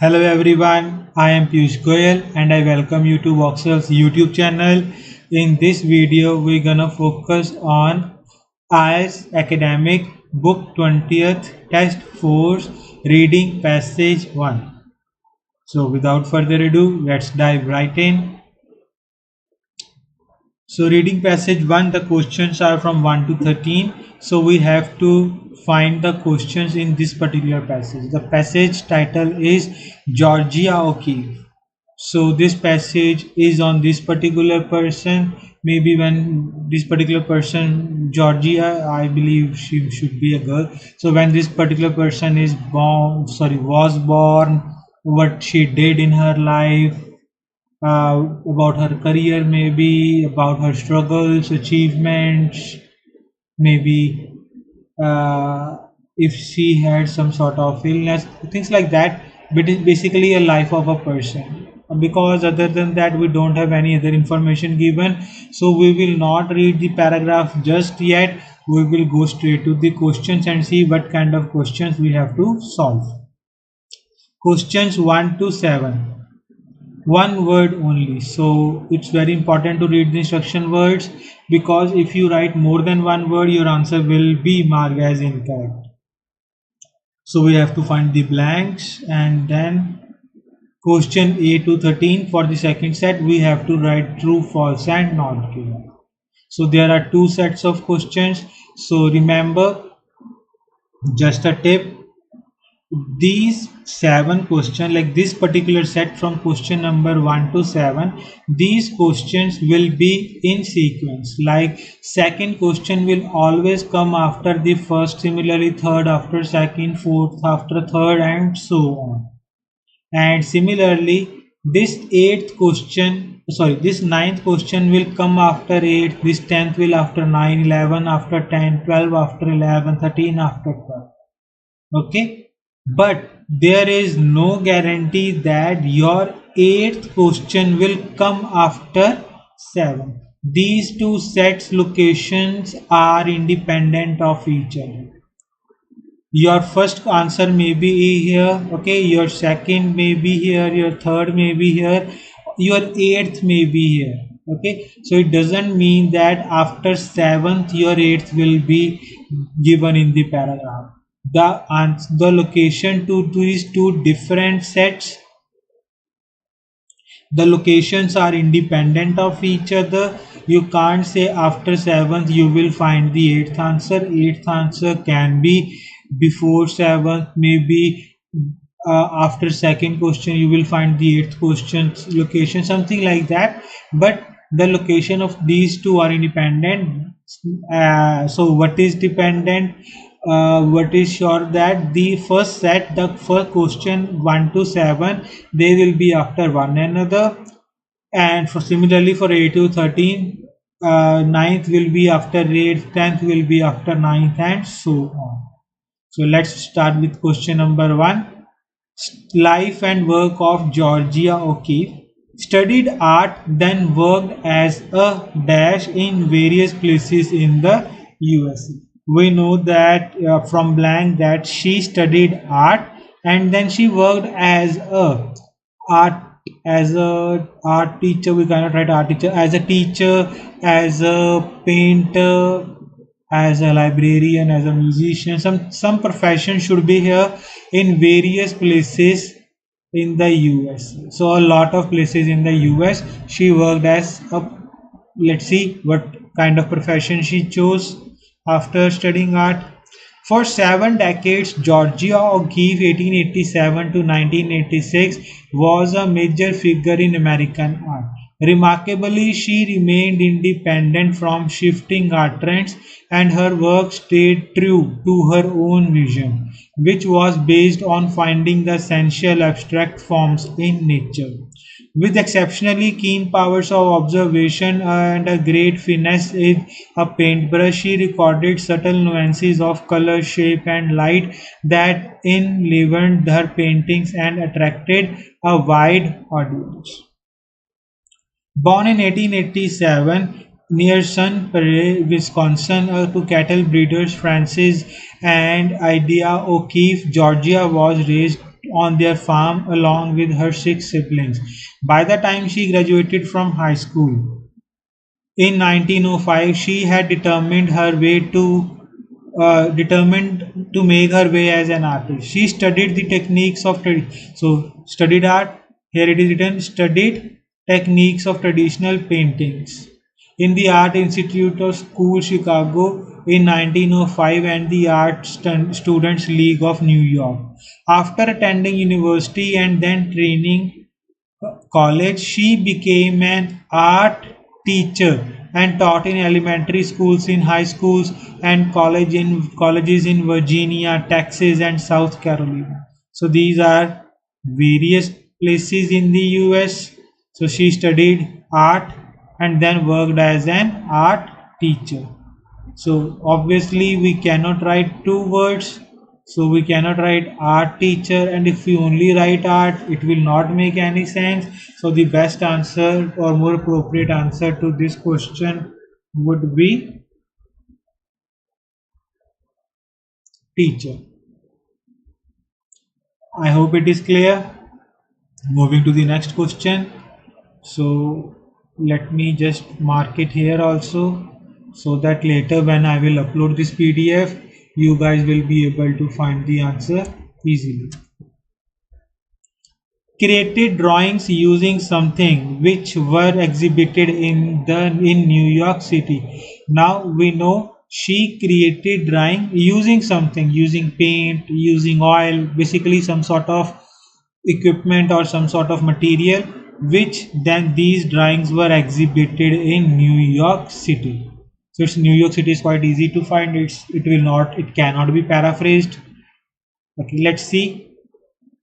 Hello everyone, I am Piyush Goyal and I welcome you to Voxcel's YouTube channel. In this video, we're gonna focus on IELTS Academic Book 20th Test Force Reading Passage 1. So without further ado, let's dive right in. So reading passage 1, the questions are from 1 to 13. So we have to find the questions in this particular passage. The passage title is Georgia O'Keeffe. So this passage is on this particular person. Maybe when this particular person, Georgia, I believe she should be a girl. So when this particular person was born, what she did in her life, about her career, maybe about her struggles, achievements, maybe if she had some sort of illness, things like that. But it's basically a life of a person. Because other than that, we don't have any other information given, so we will not read the paragraph just yet. We will go straight to the questions and see what kind of questions we have to solve. Questions 1 to 7. One word only, so it's very important to read the instruction words, because if you write more than one word, your answer will be marked as incorrect. So we have to find the blanks, and then question A to 13. For the second set, we have to write true, false and not given. So there are two sets of questions. So remember, just a tip, these 7 questions, like this particular set from question number 1 to 7, these questions will be in sequence. Like second question will always come after the first, similarly third after second, fourth after third, and so on. And similarly this this ninth question will come after 8, this 10th will after 9, 11 after 10, 12 after 11, 13 after 12. Okay, but there is no guarantee that your 8th question will come after 7. These two sets locations are independent of each other. Your first answer may be here, okay, your second may be here, your third may be here, your 8th may be here. Okay, so it doesn't mean that after 7th your 8th will be given in the paragraph. The location to these two different sets, the locations are independent of each other. You can't say after 7th you will find the 8th answer. 8th answer can be before 7th, maybe after second question you will find the 8th question location, something like that. But the location of these two are independent. So what is dependent? What is sure that the first set, the first question 1 to 7, they will be after one another. And for similarly for 8 to 13, 9th will be after 8th, 10th will be after 9th, and so on. So let's start with question number 1. Life and work of Georgia O'Keeffe. Studied art, then worked as a dash in various places in the USA. We know that from blank that she studied art and then she worked as a art art teacher. We cannot write art teacher, as a teacher, as a painter, as a librarian, as a musician. Some profession should be here in various places in the US. So a lot of places in the US she worked as a, let's see what kind of profession she chose after studying art. For 7 decades, Georgia O'Keeffe (1887 to 1986) was a major figure in American art. Remarkably, she remained independent from shifting art trends, and her work stayed true to her own vision, which was based on finding the essential abstract forms in nature. With exceptionally keen powers of observation and a great finesse in a paintbrush, she recorded subtle nuances of color, shape, and light that enlivened her paintings and attracted a wide audience. Born in 1887 near Sun Prairie, Wisconsin, to cattle breeders Francis and Ida O'Keeffe, Georgia was raised on their farm along with her six siblings. By the time she graduated from high school in 1905, she had determined to make her way as an artist. She studied the techniques of studied art. Here it is written studied techniques of traditional paintings in the Art Institute of School Chicago in 1905 and the Students League of New York. After attending university and then training college, she became an art teacher and taught in elementary schools, in high schools, and colleges in Virginia, Texas, and South Carolina. So these are various places in the US. So she studied art and then worked as an art teacher. So obviously we cannot write two words. So we cannot write art teacher, and if we only write art, it will not make any sense. So the best answer or more appropriate answer to this question would be teacher. I hope it is clear. Moving to the next question. So let me just mark it here also, so that later when I will upload this PDF, you guys will be able to find the answer easily. Created drawings using something which were exhibited in New York City. Now we know she created drawing using something, using paint, using oil, basically some sort of equipment or some sort of material, which then these drawings were exhibited in New York City. So it's New York City is quite easy to find. It cannot be paraphrased. Okay, let's see.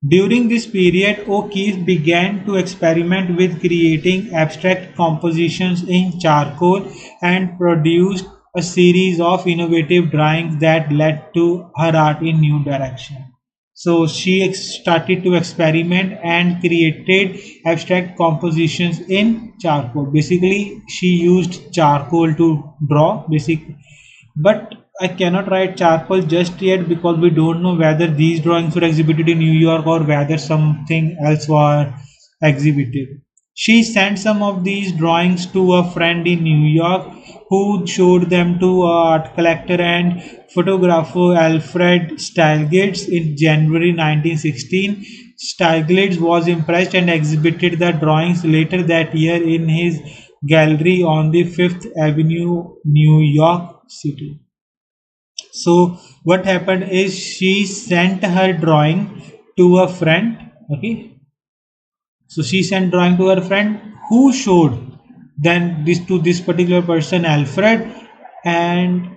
During this period, O'Keeffe began to experiment with creating abstract compositions in charcoal and produced a series of innovative drawings that led to her art in new direction. So she started to experiment and created abstract compositions in charcoal. Basically, she used charcoal to draw, but I cannot write charcoal just yet because we don't know whether these drawings were exhibited in New York or whether something else was exhibited. She sent some of these drawings to a friend in New York who showed them to art collector and photographer Alfred Stieglitz in January 1916. Stieglitz was impressed and exhibited the drawings later that year in his gallery on the Fifth Avenue, New York City. So what happened is she sent her drawing to a friend. Okay, so she sent drawing to her friend who showed then this to this particular person Alfred, and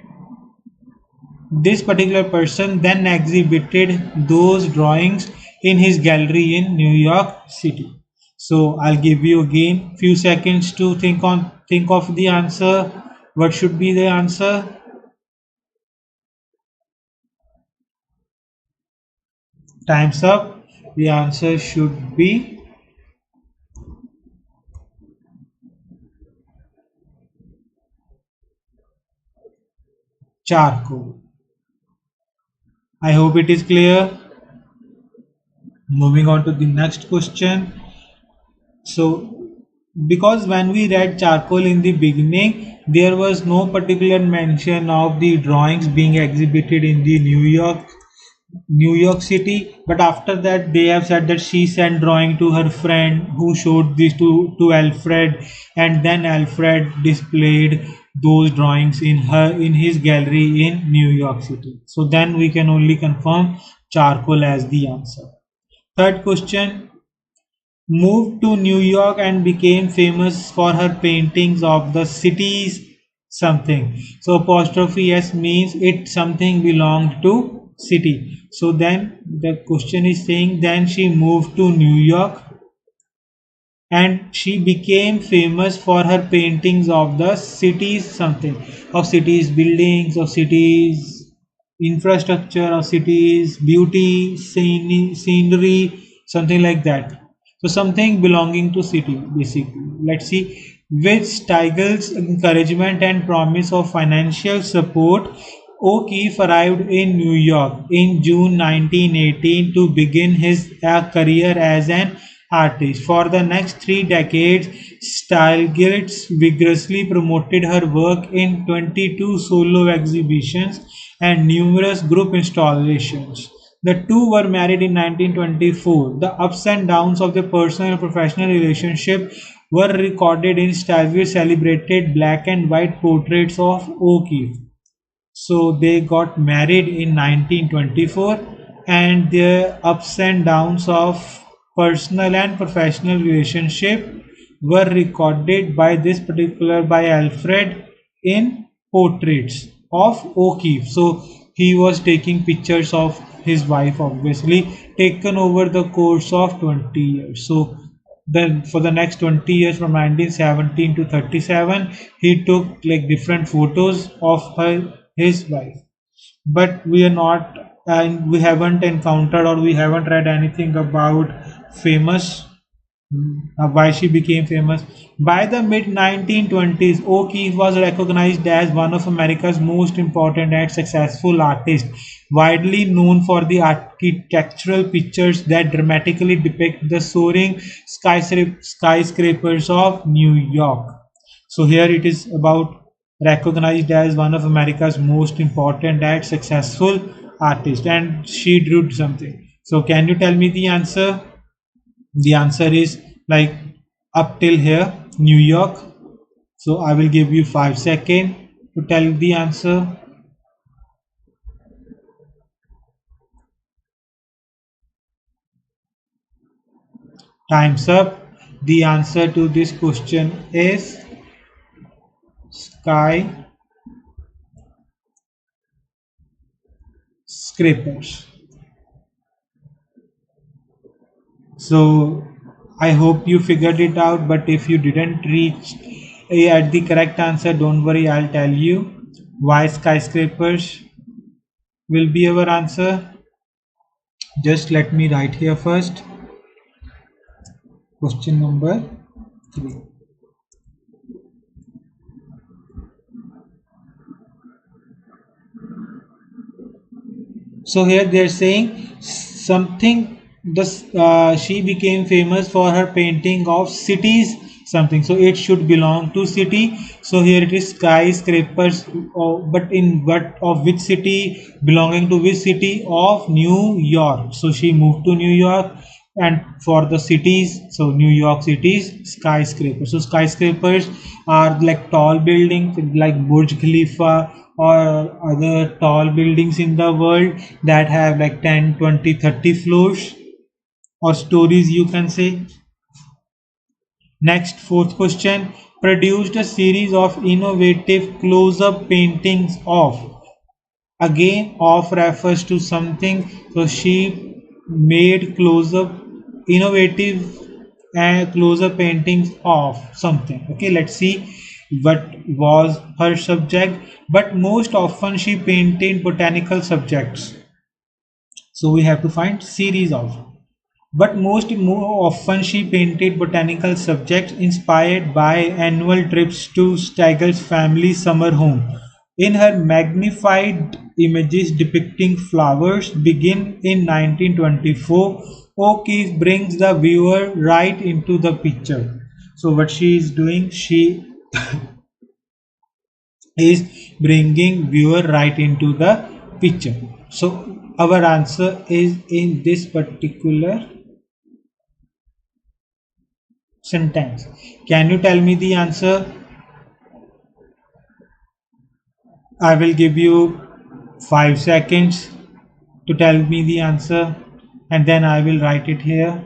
this particular person then exhibited those drawings in his gallery in New York City. So I'll give you again few seconds to think of the answer. What should be the answer? Time's up. The answer should be charcoal. I hope it is clear. Moving on to the next question. So, because when we read charcoal in the beginning, there was no particular mention of the drawings being exhibited in the New York City, but after that they have said that she sent drawing to her friend who showed this to Alfred, and then Alfred displayed those drawings in his gallery in New York City. So then we can only confirm charcoal as the answer. Third question, moved to New York and became famous for her paintings of the city's something. So apostrophe S means it something belonged to city. So then the question is saying then she moved to New York and she became famous for her paintings of the cities something, of cities buildings, of cities infrastructure, of cities beauty, scenery, something like that. So something belonging to city basically. Let's see. With Steigel's encouragement and promise of financial support, O'Keefe arrived in New York in June 1918 to begin his career as an artist. For the next 3 decades, Stiglitz vigorously promoted her work in 22 solo exhibitions and numerous group installations. The two were married in 1924. The ups and downs of their personal and professional relationship were recorded in Stiglitz's celebrated black and white portraits of O'Keefe. So they got married in 1924, and their ups and downs of personal and professional relationship were recorded by this particular by Alfred in portraits of O'Keefe. So he was taking pictures of his wife, obviously, taken over the course of 20 years. So then for the next 20 years, from 1917 to 37, he took like different photos of his wife. But we are not, and we haven't encountered or we haven't read anything about famous, why she became famous. By the mid 1920s, O'Keeffe was recognized as one of America's most important and successful artists, widely known for the architectural pictures that dramatically depict the soaring skyscrapers of New York. So here it is about recognized as one of America's most important and successful artists, and she drew something. So can you tell me the answer? The answer is like up till here, New York. So I will give you 5 seconds to tell the answer. Time's up. The answer to this question is skyscrapers. So I hope you figured it out, but if you didn't reach at the correct answer, don't worry, I'll tell you why skyscrapers will be our answer. Just let me write here first. Question number 3. So here they're saying something. This she became famous for her painting of cities. Something. So it should belong to city. So here it is skyscrapers. But in what of which city? Belonging to which city? Of New York. So she moved to New York. And for the cities, so New York cities, skyscrapers. So skyscrapers are like tall buildings like Burj Khalifa or other tall buildings in the world that have like 10, 20, 30 floors or stories, you can say. Next, fourth question, produced a series of innovative close-up paintings of. Again, of refers to something. So she made close-up innovative and close-up paintings of something. Okay, let's see what was her subject. But most often she painted botanical subjects. So we have to find series of. But most more often she painted botanical subjects inspired by annual trips to Steigel's family summer home. In her magnified images depicting flowers begin in 1924, O'Keeffe brings the viewer right into the picture. So what she is doing, she is bringing viewer right into the picture. So our answer is in this particular sentence. Can you tell me the answer? I will give you 5 seconds to tell me the answer, and then I will write it here.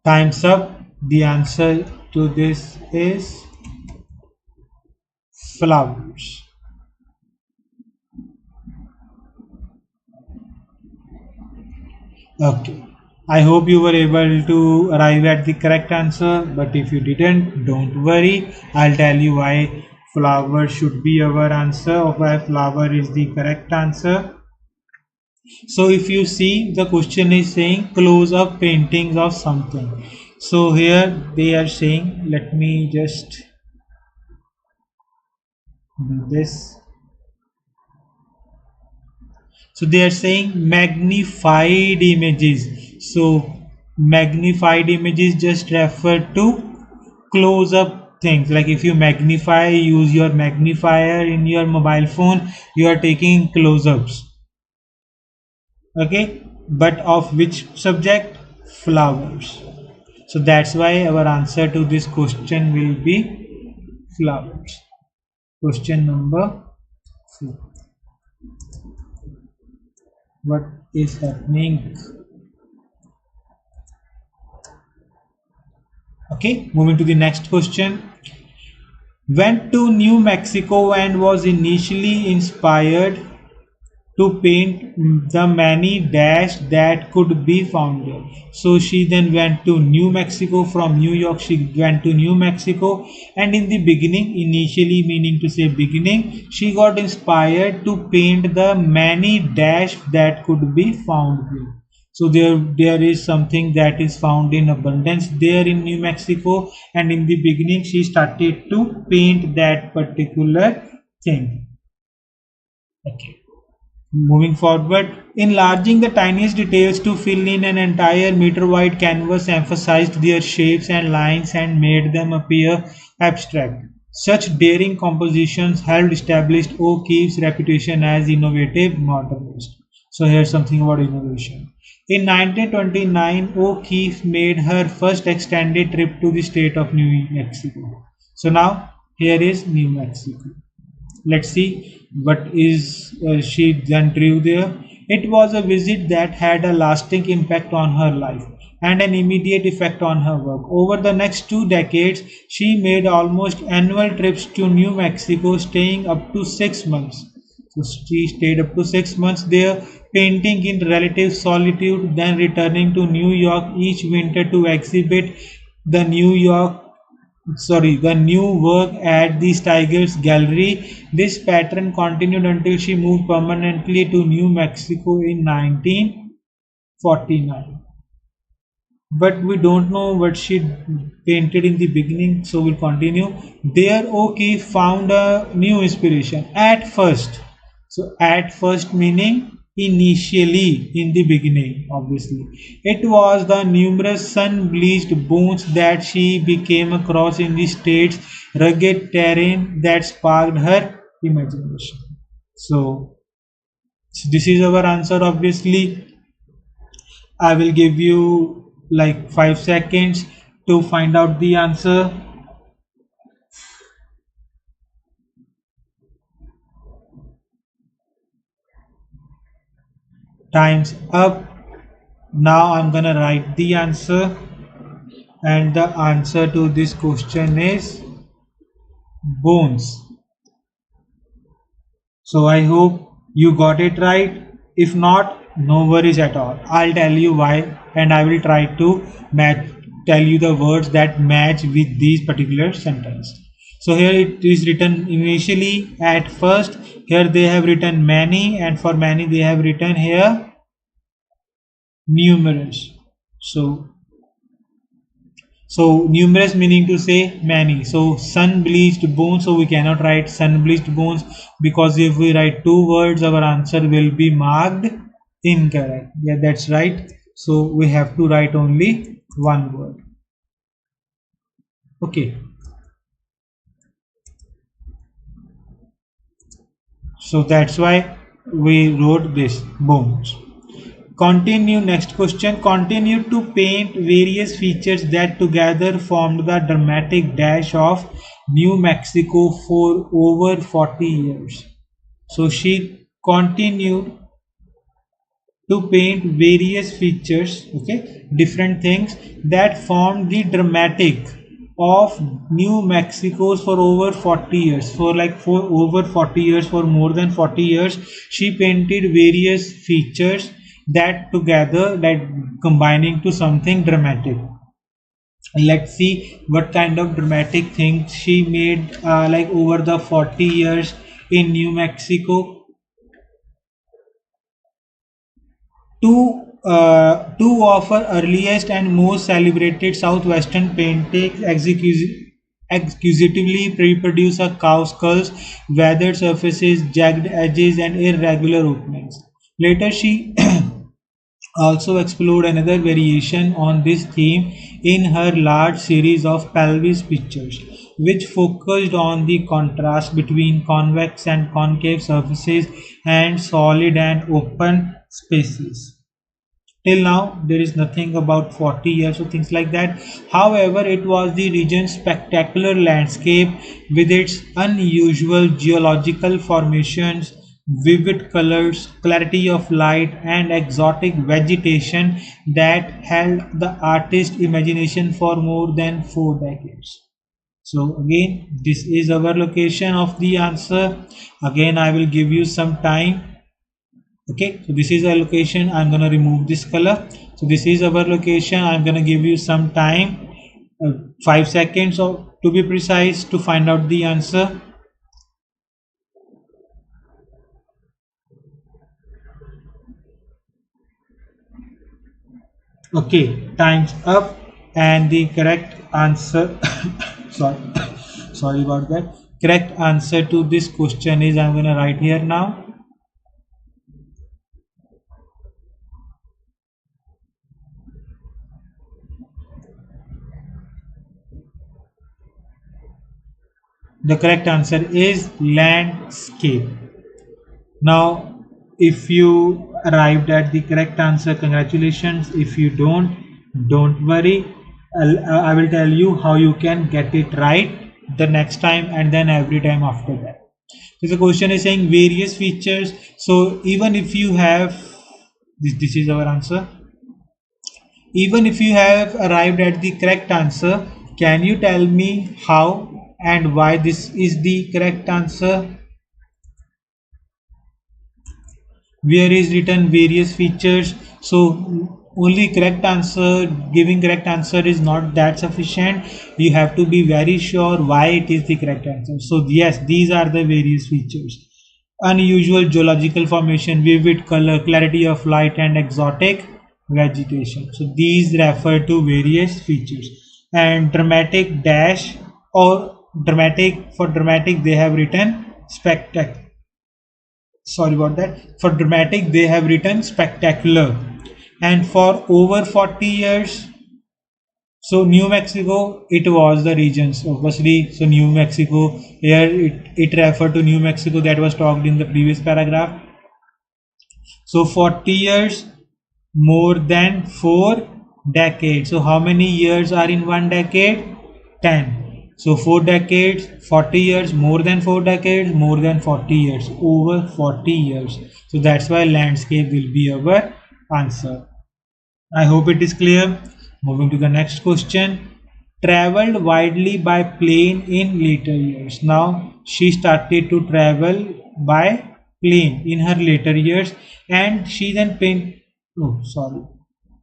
Time's up. The answer to this is flowers. Okay. I hope you were able to arrive at the correct answer, but if you didn't, don't worry. I'll tell you why flower should be our answer, or why flower is the correct answer. So if you see, the question is saying close up paintings of something. So here they are saying, let me just do this. So they are saying magnified images. So magnified images just refer to close up things. Like if you magnify, use your magnifier in your mobile phone, you are taking close ups. Okay, but of which subject? Flowers. So that's why our answer to this question will be flowers. Question number 4. What is happening? Okay, moving to the next question. Went to New Mexico and was initially inspired to paint the many dash that could be found there. So she then went to New Mexico. From New York she went to New Mexico, and in the beginning, initially meaning to say beginning, she got inspired to paint the many dash that could be found there. So there is something that is found in abundance there in New Mexico, and in the beginning she started to paint that particular thing. Okay. Moving forward, enlarging the tiniest details to fill in an entire meter-wide canvas emphasized their shapes and lines and made them appear abstract. Such daring compositions helped establish O'Keeffe's reputation as innovative modernist. So here's something about innovation. In 1929, O'Keeffe made her first extended trip to the state of New Mexico. So now here is New Mexico. Let's see what is she then drew there. It was a visit that had a lasting impact on her life and an immediate effect on her work. Over the next 2 decades, she made almost annual trips to New Mexico, staying up to 6 months. So she stayed up to 6 months there, painting in relative solitude, then returning to New York each winter to exhibit the New York the new work at the Tigers Gallery. This pattern continued until she moved permanently to New Mexico in 1949. But we don't know what she painted in the beginning, so we'll continue. There, O'Keeffe found a new inspiration at first. So, at first meaning initially, in the beginning, obviously. It was the numerous sun bleached bones that she became across in the state's rugged terrain that sparked her imagination. So, this is our answer, obviously. I will give you like 5 seconds to find out the answer. Time's up. Now I'm gonna write the answer, and the answer to this question is bones. So I hope you got it right. If not, no worries at all. I'll tell you why, and I will try to match tell you the words that match with these particular sentence. So here it is written initially, at first. Here they have written many, and for many they have written here numerous. So numerous meaning to say many. So sun bleached bones. So we cannot write sun bleached bones, because if we write two words, our answer will be marked incorrect. Yeah, that's right. So we have to write only one word. Okay. So that's why we wrote this bones. Continue. Next question. Continue to paint various features that together formed the dramatic dash of New Mexico for over 40 years. So she continued to paint various features, okay, different things that formed the dramatic of New Mexico's for over 40 years. For over 40 years, for more than 40 years, she painted various features that together, that combining to something dramatic. Let's see what kind of dramatic things she made, like over the 40 years in New Mexico. To two of her earliest and most celebrated southwestern paintings exquisitely reproduce a cow skulls, weathered surfaces, jagged edges, and irregular openings. Later, she also explored another variation on this theme in her large series of pelvis pictures, which focused on the contrast between convex and concave surfaces and solid and open spaces. Till now, there is nothing about 40 years or things like that. However, it was the region's spectacular landscape with its unusual geological formations, vivid colors, clarity of light, and exotic vegetation that held the artist's imagination for more than 4 decades. So again, this is our location of the answer. Again, I will give you some time. Okay, so this is a location. I'm gonna remove this color. So this is our location. I'm gonna give you some time, 5 seconds or to be precise, to find out the answer. Okay, time's up, and the correct answer sorry sorry about that. Correct answer to this question is, I'm gonna write here now. The correct answer is landscape. Now, if you arrived at the correct answer, congratulations. If you don't worry. I will tell you how you can get it right the next time and then every time after that. So the question is saying various features. So even if you have this is our answer. Even if you have arrived at the correct answer, can you tell me how and why this is the correct answer? Where is written various features? So only correct answer, giving correct answer is not that sufficient. You have to be very sure why it is the correct answer. So yes, these are the various features: unusual geological formation, vivid color, clarity of light, and exotic vegetation. So these refer to various features. And dramatic dash, or dramatic, for dramatic they have written spectacular. Sorry about that. For dramatic they have written spectacular. And for over 40 years, so New Mexico, it was the regions obviously. So New Mexico here, it referred to New Mexico that was talked in the previous paragraph. So 40 years, more than 4 decades. So how many years are in one decade? 10. So 4 decades, 40 years, more than 4 decades, more than 40 years, over 40 years. So that's why landscape will be our answer. I hope it is clear. Moving to the next question. Traveled widely by plane in later years. Now she started to travel by plane in her later years, and she then paint. Oh, sorry.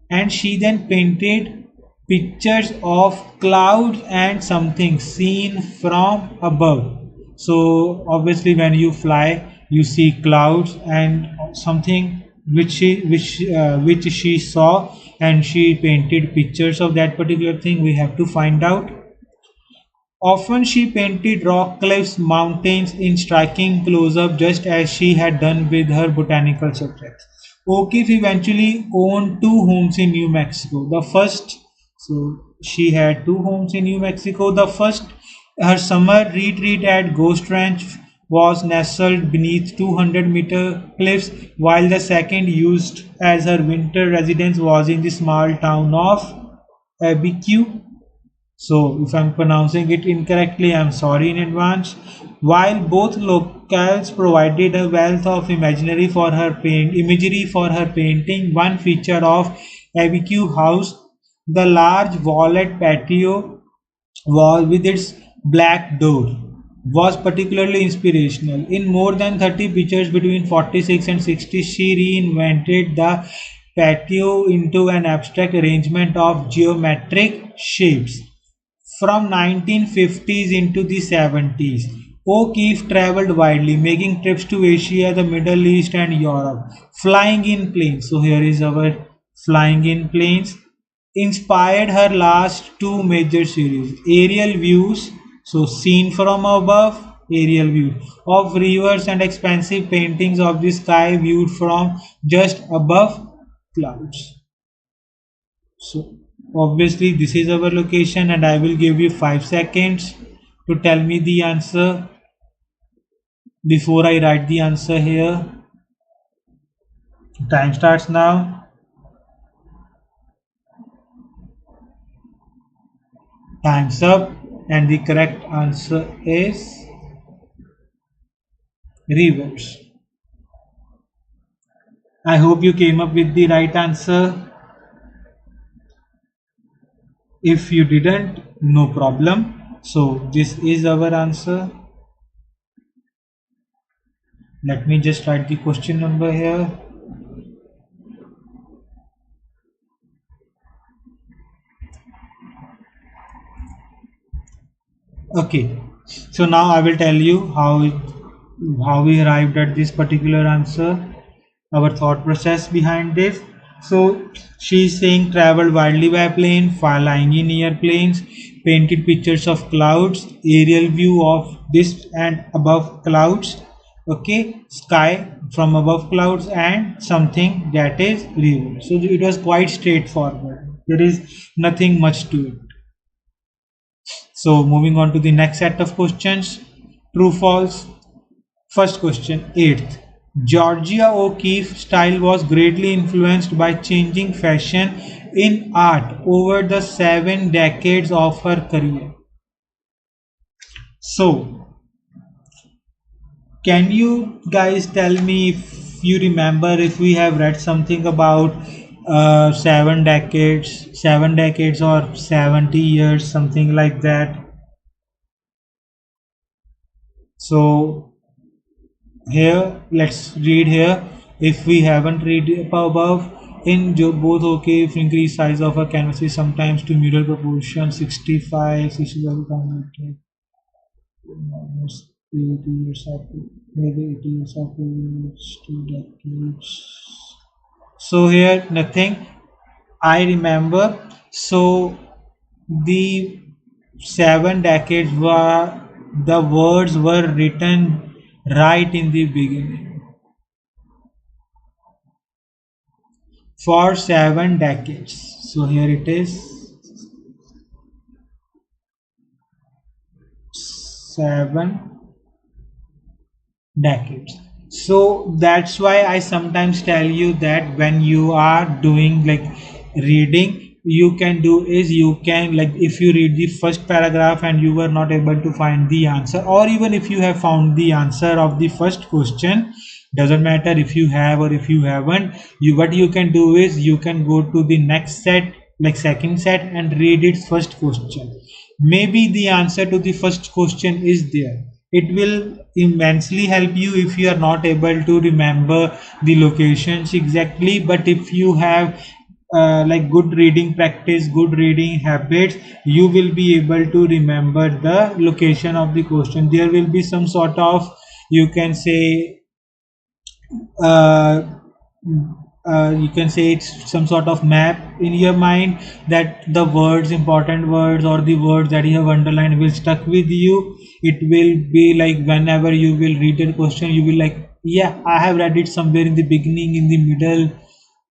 And she then painted pictures of clouds and something seen from above. So obviously when you fly you see clouds and something which she saw, and she painted pictures of that particular thing. We have to find out. Often she painted rock cliffs, mountains in striking close-up, just as she had done with her botanical subjects. O'Keeffe eventually owned two homes in New Mexico. The first, so she had two homes in New Mexico. The first, her summer retreat at Ghost Ranch, was nestled beneath 200-meter cliffs, while the second, used as her winter residence, was in the small town of Abiquiu. So if I'm pronouncing it incorrectly, I'm sorry in advance. While both locales provided a wealth of imagery for her painting, one feature of Abiquiu House, the large walled patio wall with its black door, was particularly inspirational. In more than 30 pictures between 46 and 60, she reinvented the patio into an abstract arrangement of geometric shapes. From 1950s into the 70s, O'Keeffe traveled widely, making trips to Asia, the Middle East, and Europe, flying in planes. So here is our flying in planes, inspired her last two major series, aerial views, so seen from above, aerial view of rivers and expansive paintings of the sky viewed from just above clouds. So obviously this is our location and I will give you 5 seconds to tell me the answer before I write the answer here. Time starts now. Time's up, and the correct answer is rivers. I hope you came up with the right answer. If you didn't, no problem. So this is our answer. Let me just write the question number here. Okay, so now I will tell you how we arrived at this particular answer, our thought process behind this. So she's saying traveled widely by plane, flying in airplanes, painted pictures of clouds, aerial view of this and above clouds, okay, sky from above clouds, and something that is river. So it was quite straightforward. There is nothing much to it. So moving on to the next set of questions. True, false. First question, 8th. Georgia O'Keeffe style was greatly influenced by changing fashion in art over the 7 decades of her career. So, can you guys tell me if you remember if we have read something about 7 decades or 70 years, something like that? So here let's read here. If we haven't read above, in both okay, if increase size of a canvas is sometimes to mirror proportion 65 almost 80 years of maybe 80 years of age, 2 decades. So here nothing I remember. So the 7 decades were, the words were written right in the beginning for 7 decades. So here it is, 7 decades. So that's why I sometimes tell you that when you are doing like reading, you can do is you can, like, if you read the first paragraph and you were not able to find the answer, or even if you have found the answer of the first question, doesn't matter if you have or if you haven't, you what you can do is you can go to the next set, like second set, and read its first question. Maybe the answer to the first question is there. It will immensely help you if you are not able to remember the locations exactly, but if you have like good reading practice, good reading habits, you will be able to remember the location of the question. There will be some sort of, you can say, uh, you can say it's some sort of map in your mind, that the words, important words, or the words that you have underlined will stuck with you. It will be like whenever you will read a question, you will like, yeah, I have read it somewhere in the beginning, in the middle,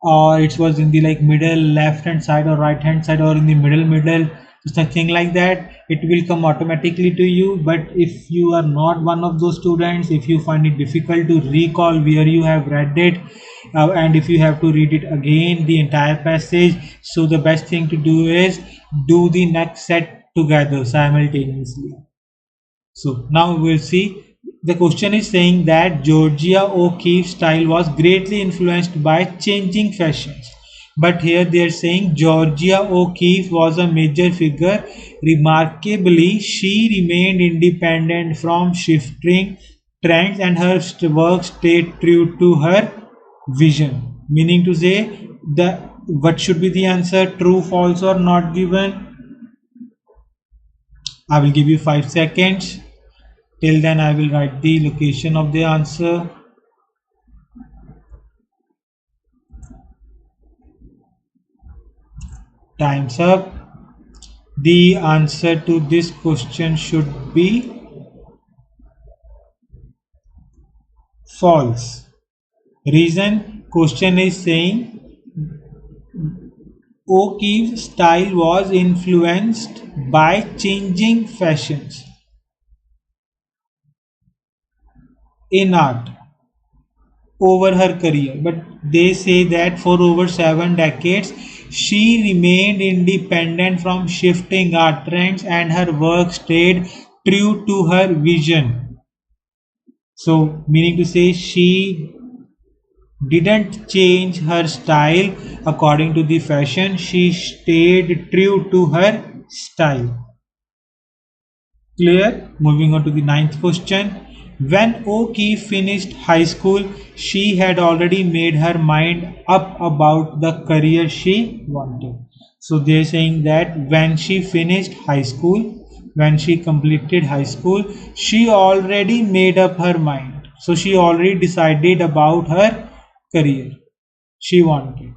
or it was in the like middle left hand side or right hand side, or in the middle, something like that. It will come automatically to you. But if you are not one of those students, if you find it difficult to recall where you have read it, and if you have to read it again the entire passage, so the best thing to do is do the next set together simultaneously. So now we'll see. The question is saying that Georgia O'Keeffe's style was greatly influenced by changing fashions. But here they are saying Georgia O'Keeffe was a major figure. Remarkably, she remained independent from shifting trends and her work stayed true to her vision. Meaning to say, the what should be the answer? True, false, or not given? I will give you 5 seconds. Till then, I will write the location of the answer. Time's up. The answer to this question should be false. Reason, question is saying O'Keeffe's style was influenced by changing fashions in art over her career, but they say that for over 7 decades she remained independent from shifting art trends and her work stayed true to her vision. So, meaning to say, she didn't change her style according to the fashion, she stayed true to her style. Clear? Moving on to the ninth question. When O'Keeffe finished high school, she had already made her mind up about the career she wanted. So they're saying that when she finished high school, when she completed high school, she already made up her mind. So she already decided about her career she wanted.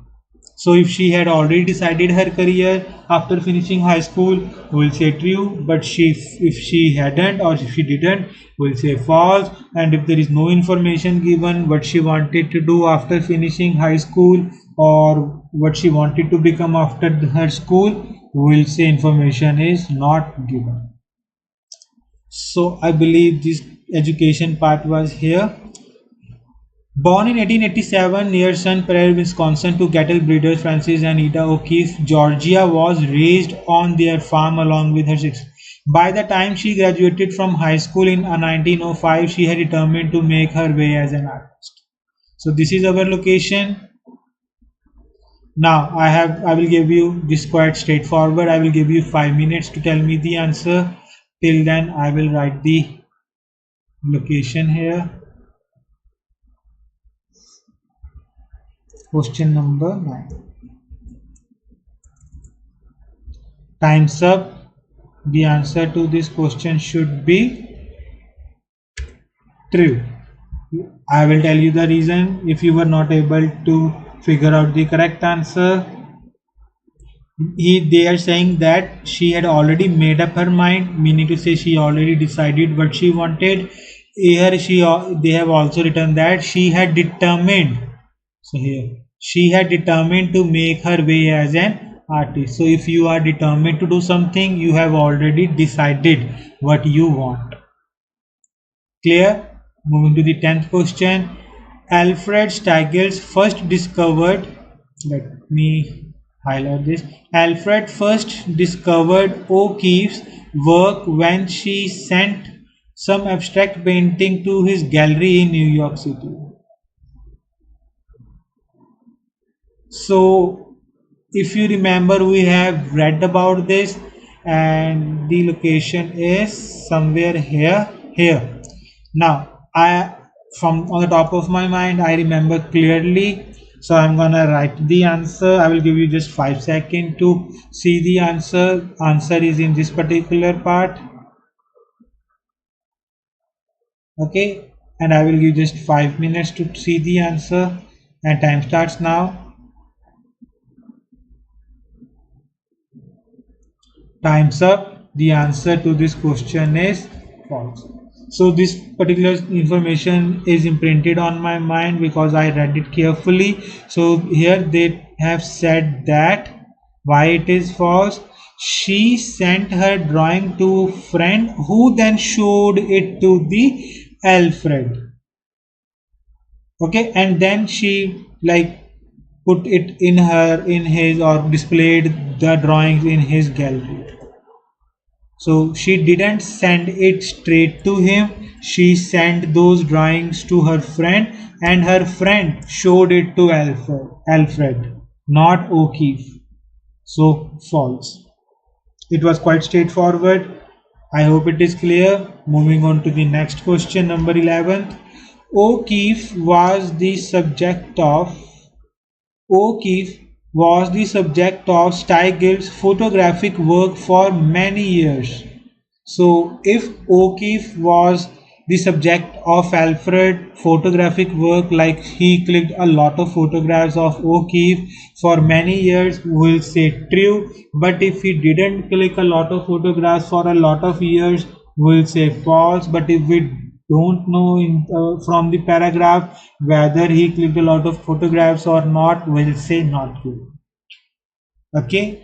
So if she had already decided her career after finishing high school, we'll say true. But if she hadn't or if she didn't, we'll say false. And if there is no information given what she wanted to do after finishing high school or what she wanted to become after her school, we'll say information is not given. So I believe this education part was here. Born in 1887 near Sun Prairie, Wisconsin, to cattle breeders Francis and Ida O'Keeffe, Georgia was raised on their farm along with her six. By the time she graduated from high school in 1905, she had determined to make her way as an artist. So this is our location. Now I will give you this quite straightforward. I will give you 5 minutes to tell me the answer. Till then, I will write the location here. Question number 9. Time's up. The answer to this question should be true. I will tell you the reason. If you were not able to figure out the correct answer, they are saying that she had already made up her mind, meaning to say she already decided what she wanted. Here they have also written that she had determined. So here she had determined to make her way as an artist. So if you are determined to do something, you have already decided what you want. Clear? Moving to the 10th question. Alfred Stiglitz first discovered, let me highlight this. Alfred first discovered O'Keeffe's work when she sent some abstract painting to his gallery in New York City. So if you remember, we have read about this and the location is somewhere here. Now I, from on the top of my mind, I remember clearly, so I'm gonna write the answer. I will give you just 5 seconds to see the answer is in this particular part. Okay, and I will give just 5 minutes to see the answer, and time starts now. Time's up. The answer to this question is false. So this particular information is imprinted on my mind because I read it carefully. So here they have said that why it is false. She sent her drawing to a friend who then showed it to the Alfred. Okay, and then she like put it in his or displayed the drawings in his gallery. So she didn't send it straight to him. She sent those drawings to her friend and her friend showed it to Alfred, not O'Keeffe. So false. It was quite straightforward. I hope it is clear. Moving on to the next question, number 11. O'Keeffe was the subject of O'Keeffe was the subject of Stigltz's photographic work for many years. So, if O'Keeffe was the subject of Alfred photographic work, like he clicked a lot of photographs of O'Keeffe for many years, will say true. But if he didn't click a lot of photographs for a lot of years, will say false. But if we don't know from the paragraph whether he clicked a lot of photographs or not, will say not true. Okay,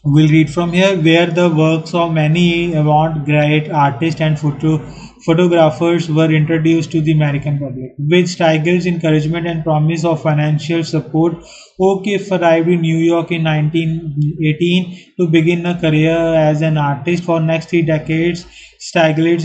we'll read from here, where the works of many avant-garde artists and photographers were introduced to the American public. With Steigel's encouragement and promise of financial support, O'Keeffe arrived in New York in 1918 to begin a career as an artist. For next 3 decades, Stieglitz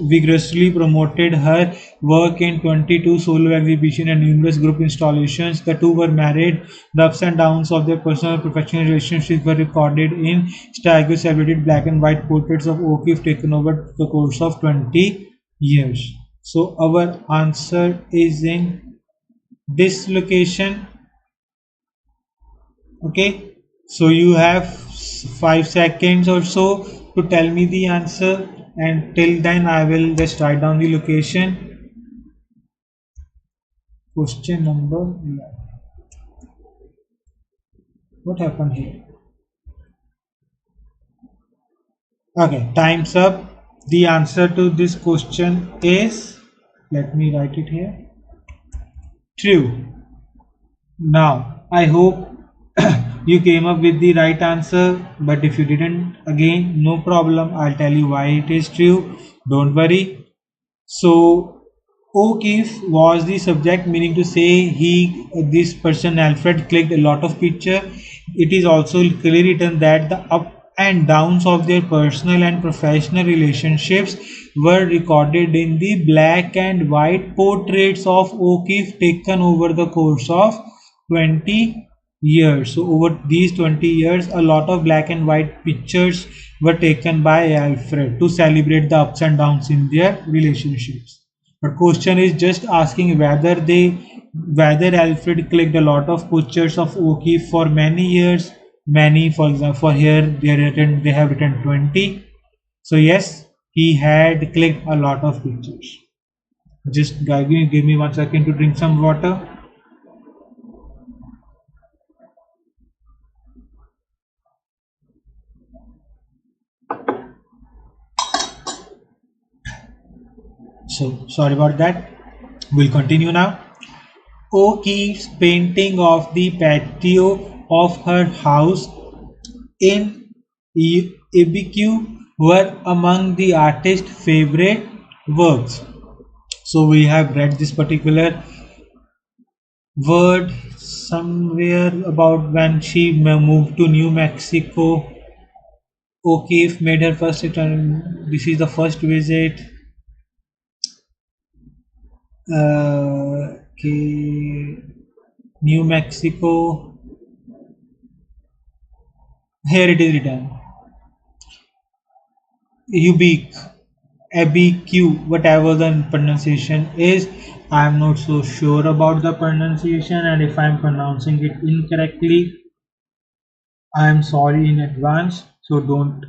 vigorously promoted her work in 22 solo exhibitions and numerous group installations. The two were married. The ups and downs of their personal and professional relationships were recorded in Steigl's celebrated black and white portraits of O'Keeffe taken over the course of 20 years. So our answer is in this location. Okay, so you have 5 seconds or so to tell me the answer, and till then I will just write down the location. Question number 11. What happened here? Okay, time's up. The answer to this question is, let me write it here, true. Now I hope you came up with the right answer, but if you didn't, again no problem, I'll tell you why it is true, don't worry. So O'Keeffe was the subject, meaning to say this person Alfred clicked a lot of picture. It is also clearly written that the up and downs of their personal and professional relationships were recorded in the black and white portraits of O'Keeffe taken over the course of 20 years. So over these 20 years, a lot of black and white pictures were taken by Alfred to celebrate the ups and downs in their relationships. But question is just asking whether Alfred clicked a lot of pictures of O'Keeffe for many years. Many, for example, for here they have written 20. So yes, he had clicked a lot of pictures. Just give me 1 second to drink some water. So sorry about that. We'll continue now. O'Keeffe's painting of the patio of her house in Ibique were among the artist's favorite works. So we have read this particular word somewhere about when she moved to New Mexico. O'Keeffe made her first return. This is the first visit. Okay, New Mexico. Here it is written. Ubique, ABQ, whatever the pronunciation is. I am not so sure about the pronunciation, and if I am pronouncing it incorrectly, I am sorry in advance. So don't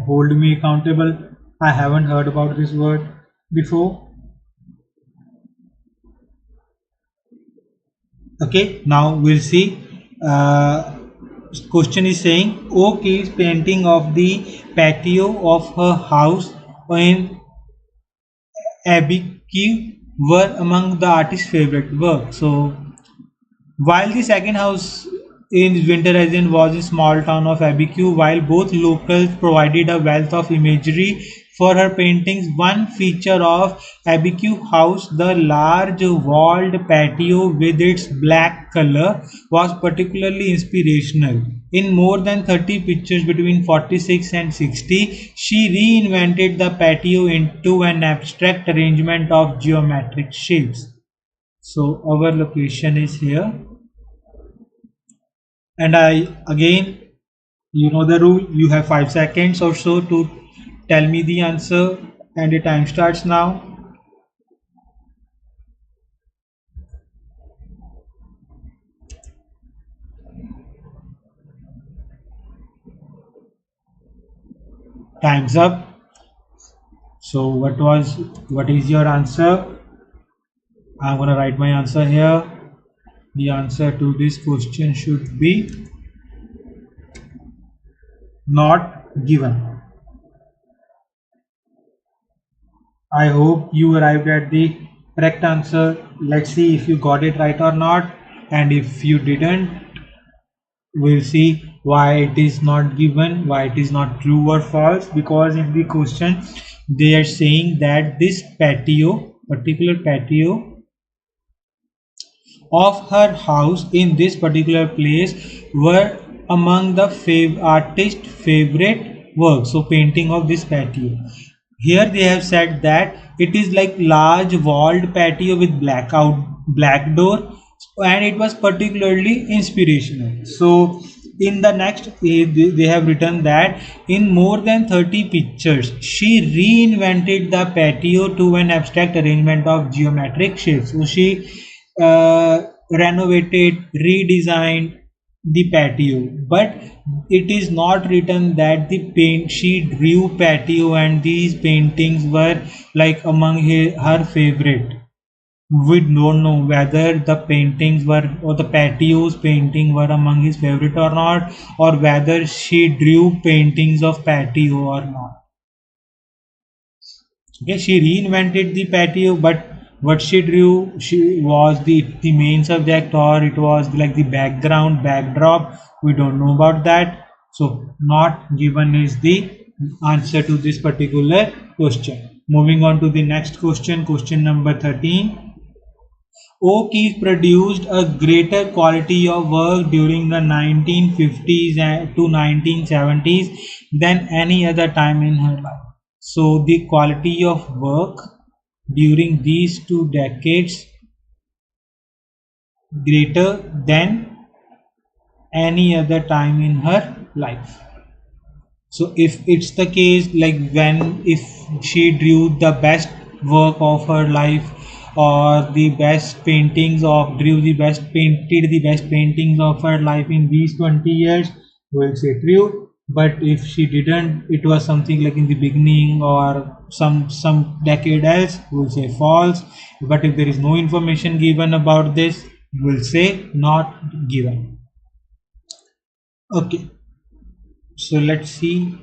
hold me accountable. I haven't heard about this word before. Okay, now we'll see. Question is saying O'Keeffe's painting of the patio of her house in Abiquiu were among the artist's favorite work. So while the second house in Winter Island was a small town of Abiquiu, while both locals provided a wealth of imagery for her paintings, one feature of Abiquiu house, the large walled patio with its black color, was particularly inspirational. In more than 30 pictures between 46 and 60, she reinvented the patio into an abstract arrangement of geometric shapes. So our location is here, and I again, you know the rule, you have 5 seconds or so to tell me the answer, and the time starts now. Time's up. So what is your answer? I'm gonna write my answer here. The answer to this question should be not given. I hope you arrived at the correct answer. Let's see if you got it right or not. And if you didn't, we'll see why it is not given, why it is not true or false. Because in the question, they are saying that this patio, particular patio of her house in this particular place were among the artist's favorite work. So painting of this patio. Here they have said that it is like large walled patio with black door, and it was particularly inspirational. So in the next they have written that in more than 30 pictures she reinvented the patio to an abstract arrangement of geometric shapes. So she renovated, redesigned the patio, but it is not written that the paint she drew patio and these paintings were like among her favorite. We don't know whether the paintings were or the patio's painting were among his favorite or not, or whether she drew paintings of patio or not. Okay, she reinvented the patio, but what she drew, she was the main subject, or it was like the background backdrop. We don't know about that. So not given is the answer to this particular question. Moving on to the next question, question number 13. O'Keeffe produced a greater quality of work during the 1950s to 1970s than any other time in her life. So the quality of work during these two decades greater than any other time in her life. So if it's the case, like when if she drew the best work of her life, or the best paintings of drew the best painted the best paintings of her life in these 20 years, we'll say true. But if she didn't, it was something like in the beginning or some decade else, we'll say false. But if there is no information given about this, we'll say not given. Okay, so let's see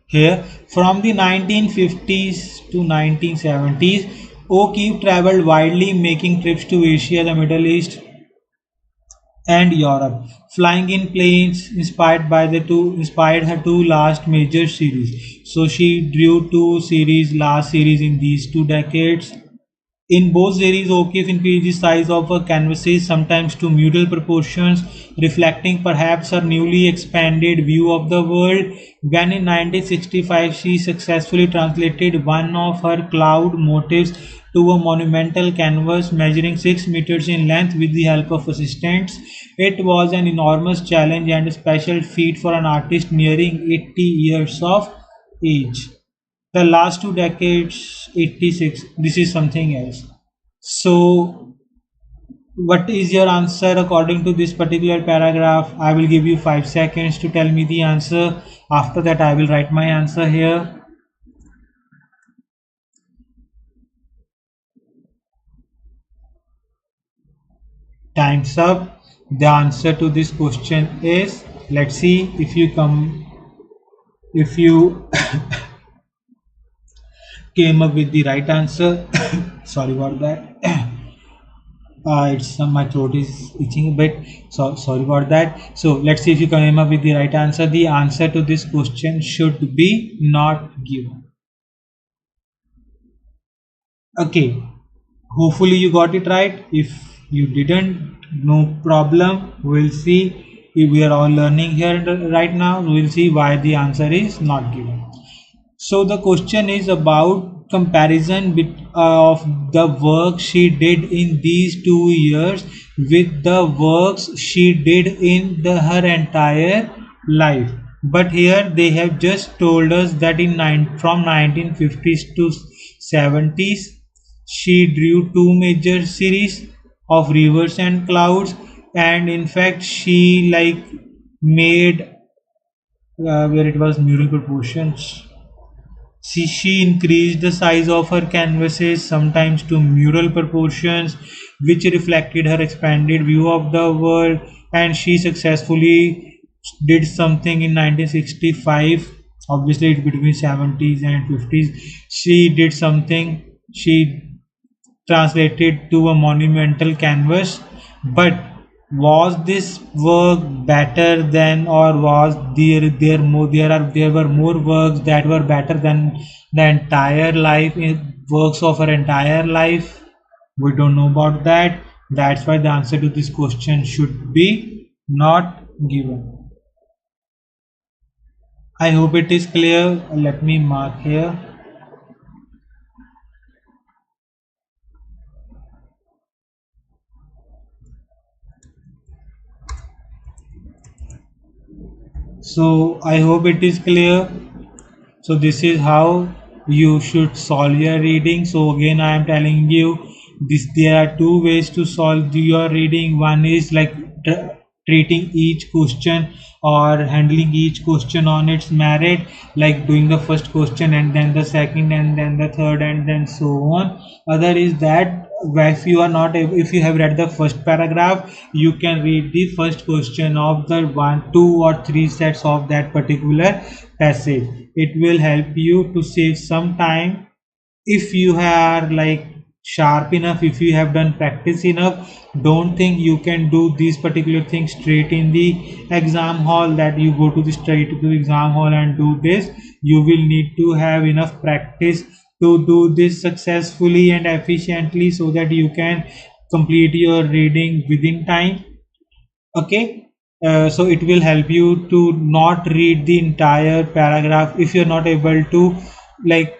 here. From the 1950s to 1970s, O'Keeffe traveled widely, making trips to Asia, the Middle East, and Europe, flying in planes inspired her two last major series. So she drew two series, last series in these two decades. In both series, O'Keeffe increased the size of her canvases, sometimes to mutual proportions, reflecting perhaps her newly expanded view of the world. When in 1965 she successfully translated one of her cloud motifs to a monumental canvas measuring 6 meters in length with the help of assistants, it was an enormous challenge and a special feat for an artist nearing 80 years of age. The last two decades, 86, this is something else. So what is your answer according to this particular paragraph? I will give you 5 seconds to tell me the answer. After that I will write my answer here. Time's up. The answer to this question is, let's see if you came up with the right answer. Sorry about that. It's my throat is itching a bit. So sorry about that. So let's see if you came up with the right answer. The answer to this question should be not given. Okay. Hopefully you got it right. If you didn't, no problem. We'll see. If we are all learning here right now. We'll see why the answer is not given. So the question is about comparison of the work she did in these 2 years with the works she did in her entire life. But here they have just told us that from 1950s to 70s she drew two major series of rivers and clouds, and in fact she like made where it was mural proportions. She increased the size of her canvases, sometimes to mural proportions, which reflected her expanded view of the world. And she successfully did something in 1965. Obviously, it's between 70s and 50s. She did something. She translated to a monumental canvas. But was this work better than, or was there were more works that were better than the entire life works of her entire life? We don't know about that. That's why the answer to this question should be not given. I hope it is clear. Let me mark here. So I hope it is clear. So this is how you should solve your reading. So again, I am telling you this. There are two ways to solve your reading. One is like treating each question or handling each question on its merit, like doing the first question and then the second and then the third and then so on. Other is that if you are not if you have read the first paragraph, you can read the first question of the one, two, or three sets of that particular passage. It will help you to save some time if you are like sharp enough, if you have done practice enough. Don't think you can do these particular things straight in the exam hall, that you go to the straight to the exam hall and do this. You will need to have enough practice to do this successfully and efficiently, so that you can complete your reading within time. Okay. So it will help you to not read the entire paragraph if you're not able to like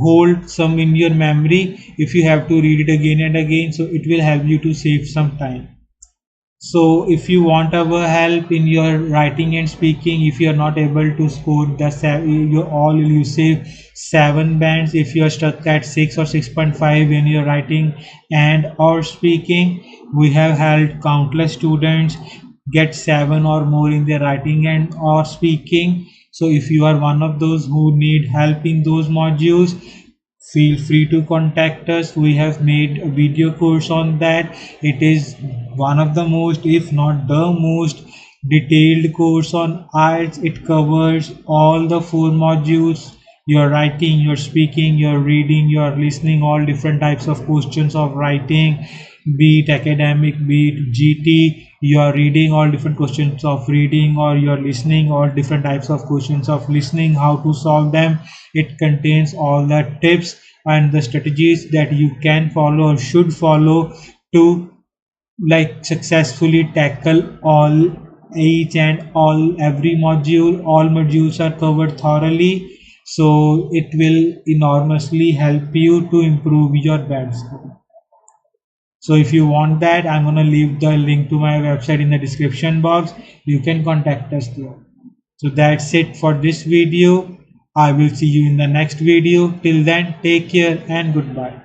hold some in your memory. If you have to read it again and again, so it will help you to save some time. So if you want our help in your writing and speaking, if you are not able to score the you all you save 7 bands. If you are stuck at 6 or 6.5 in your writing and or speaking, we have helped countless students get 7 or more in their writing and or speaking. So if you are one of those who need help in those modules, feel free to contact us. We have made a video course on that. It is one of the most, if not the most detailed course on IELTS. It covers all the 4 modules: your writing, your speaking, your reading, your listening, all different types of questions of writing, be it academic, be it GT. You are reading, all different questions of reading, or you are listening, all different types of questions of listening, how to solve them. It contains all the tips and the strategies that you can follow or should follow to like successfully tackle all each and all every module. All modules are covered thoroughly, so it will enormously help you to improve your band score. So if you want that, I'm gonna leave the link to my website in the description box. You can contact us there. So that's it for this video. I will see you in the next video. Till then, take care and goodbye.